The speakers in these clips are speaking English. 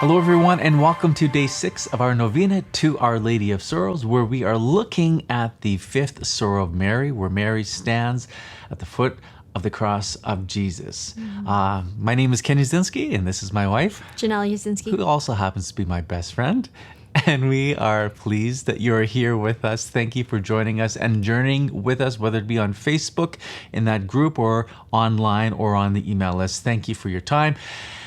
Hello, everyone, and welcome to day 6 of our novena to Our Lady of Sorrows, where we are looking at the fifth sorrow of Mary, where Mary stands at the foot of the cross of Jesus. My name is Ken Janelle, and this is my wife, Janelle Yasinski, who also happens to be my best friend. And we are pleased that you're here with us. Thank you for joining us and journeying with us, whether it be on Facebook in that group or online or on the email list. Thank you for your time.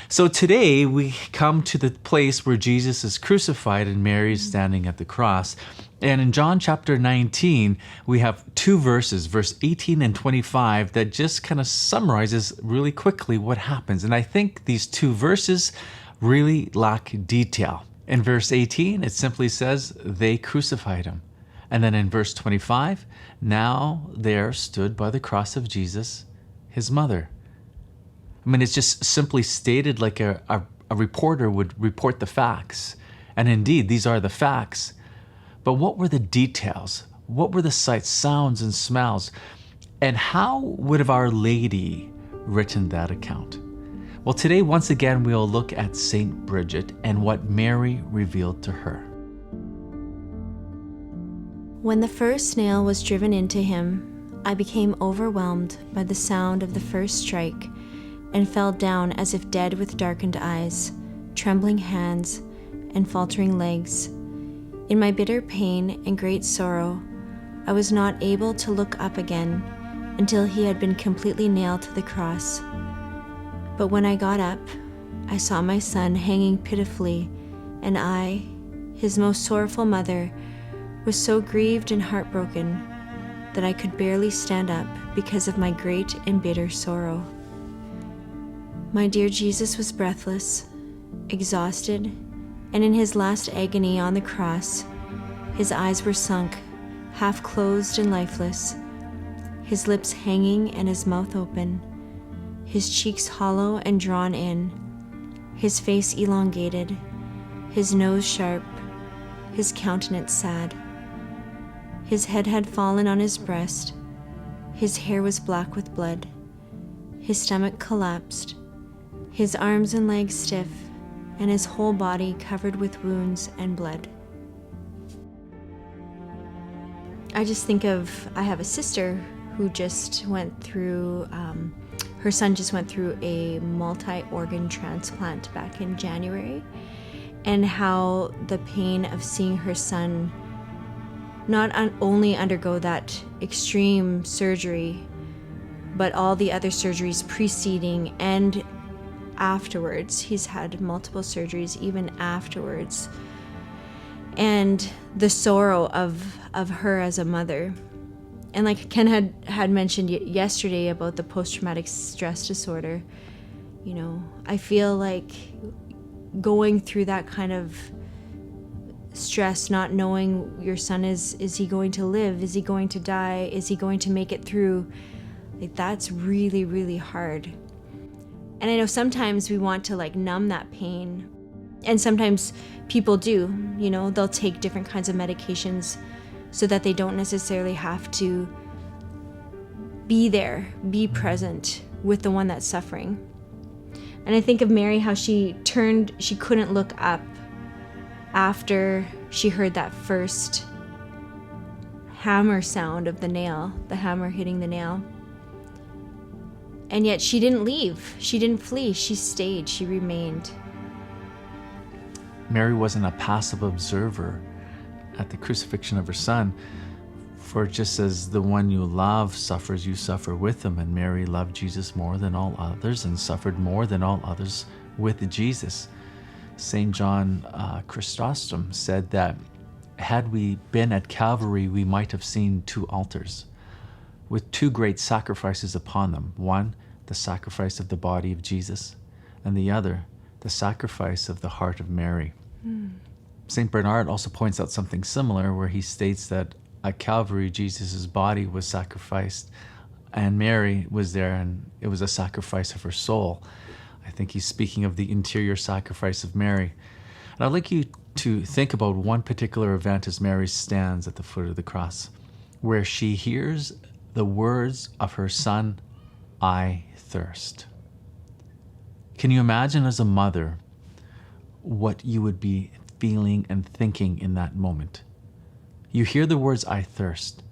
So today we come to the place where Jesus is crucified and Mary is standing at the cross. And in John chapter 19, we have two verses, verse 18 and 25, that just kind of summarizes really quickly what happens. And I think these two verses really lack detail. In verse 18, it simply says, they crucified him. And then in verse 25, now there stood by the cross of Jesus his mother. I mean, it's just simply stated like a reporter would report the facts. And indeed, these are the facts. But what were the details? What were the sights, sounds, and smells? And how would have Our Lady written that account? Well, today, once again, we'll look at St Bridget and what Mary revealed to her. When the first nail was driven into him, I became overwhelmed by the sound of the first strike and fell down as if dead with darkened eyes, trembling hands, and faltering legs. In my bitter pain and great sorrow, I was not able to look up again until he had been completely nailed to the cross. But when I got up, I saw my son hanging pitifully, and I, his most sorrowful mother, was so grieved and heartbroken that I could barely stand up because of my great and bitter sorrow. My dear Jesus was breathless, exhausted, and in his last agony on the cross, his eyes were sunk, half closed and lifeless, his lips hanging and his mouth open, his cheeks hollow and drawn in, his face elongated, his nose sharp, his countenance sad. His head had fallen on his breast, his hair was black with blood, his stomach collapsed, his arms and legs stiff, and his whole body covered with wounds and blood. I just think of, I have a sister who just went through, her son just went through a multi-organ transplant back in January, and how the pain of seeing her son not only undergo that extreme surgery, but all the other surgeries preceding and afterwards. He's had multiple surgeries even afterwards. And the sorrow of her as a mother. And like Ken had mentioned yesterday about the post-traumatic stress disorder, you know, I feel like going through that kind of stress, not knowing your son, is he going to live? Is he going to die? Is he going to make it through? Like, that's really, really hard. And I know sometimes we want to like numb that pain. And sometimes people do, you know, they'll take different kinds of medications so that they don't necessarily have to be there, be present with the one that's suffering. And I think of Mary, how she couldn't look up after she heard that first hammer sound of the nail, the hammer hitting the nail. And yet she didn't leave. She didn't flee. She stayed. She remained. Mary wasn't a passive observer at the crucifixion of her son. For just as the one you love suffers, you suffer with him. And Mary loved Jesus more than all others and suffered more than all others with Jesus. St. John Chrysostom said that had we been at Calvary, we might have seen two altars with two great sacrifices upon them. One, the sacrifice of the body of Jesus, and the other, the sacrifice of the heart of Mary. St. Bernard also points out something similar, where he states that at Calvary, Jesus' body was sacrificed, and Mary was there, and it was a sacrifice of her soul. I think he's speaking of the interior sacrifice of Mary. And I'd like you to think about one particular event as Mary stands at the foot of the cross, where she hears the words of her son, "I thirst." Can you imagine as a mother what you would be feeling and thinking in that moment. You hear the words, I thirst.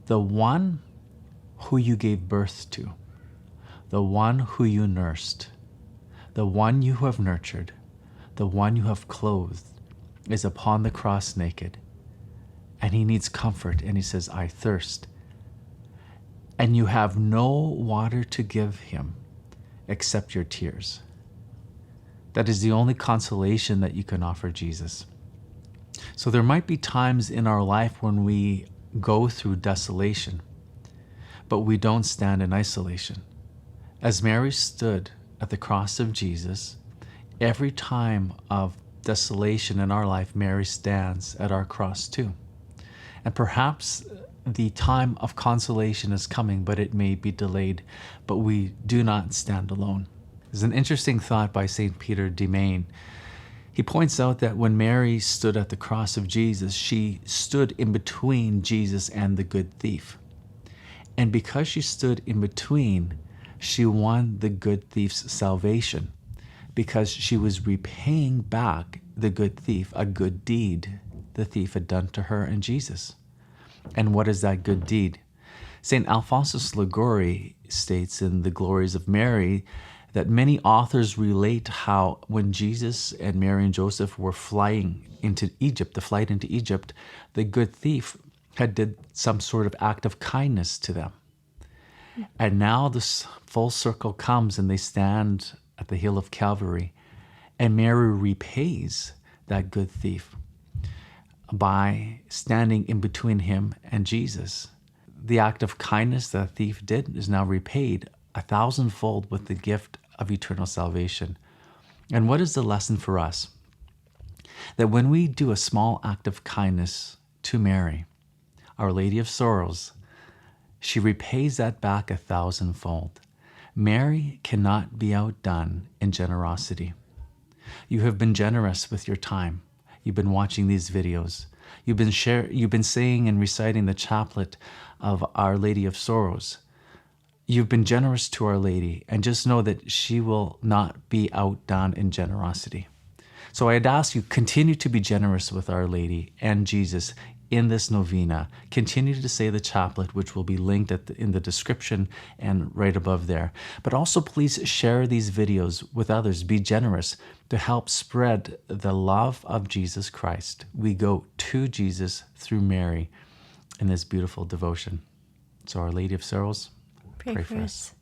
The one who you gave birth to, the one who you nursed, the one you have nurtured, the one you have clothed, is upon the cross naked. And he needs comfort, and he says, I thirst. And you have no water to give him except your tears. That is the only consolation that you can offer Jesus. So there might be times in our life when we go through desolation, but we don't stand in isolation. As Mary stood at the cross of Jesus, every time of desolation in our life, Mary stands at our cross too. And perhaps the time of consolation is coming, but it may be delayed, but we do not stand alone. There's an interesting thought by St. Peter de Maine. He points out that when Mary stood at the cross of Jesus, she stood in between Jesus and the good thief. And because she stood in between, she won the good thief's salvation, because she was repaying back the good thief a good deed the thief had done to her and Jesus. And what is that good deed? St. Alphonsus Liguori states in The Glories of Mary that many authors relate how when Jesus and Mary and Joseph were flying into Egypt, the flight into Egypt, the good thief had did some sort of act of kindness to them. And now this full circle comes and they stand at the hill of Calvary, and Mary repays that good thief by standing in between him and Jesus. The act of kindness that thief did is now repaid 1,000-fold with the gift of eternal salvation. And what is the lesson for us? That when we do a small act of kindness to Mary, Our Lady of Sorrows, she repays that back 1,000-fold. Mary cannot be outdone in generosity. You have been generous with your time. You've been watching these videos. You've been saying and reciting the chaplet of Our Lady of Sorrows. You've been generous to Our Lady, and just know that she will not be outdone in generosity. So I'd ask you, continue to be generous with Our Lady and Jesus in this novena. Continue to say the chaplet, which will be linked in the description and right above there. But also please share these videos with others. Be generous to help spread the love of Jesus Christ. We go to Jesus through Mary in this beautiful devotion. So Our Lady of Sorrows, pray for us.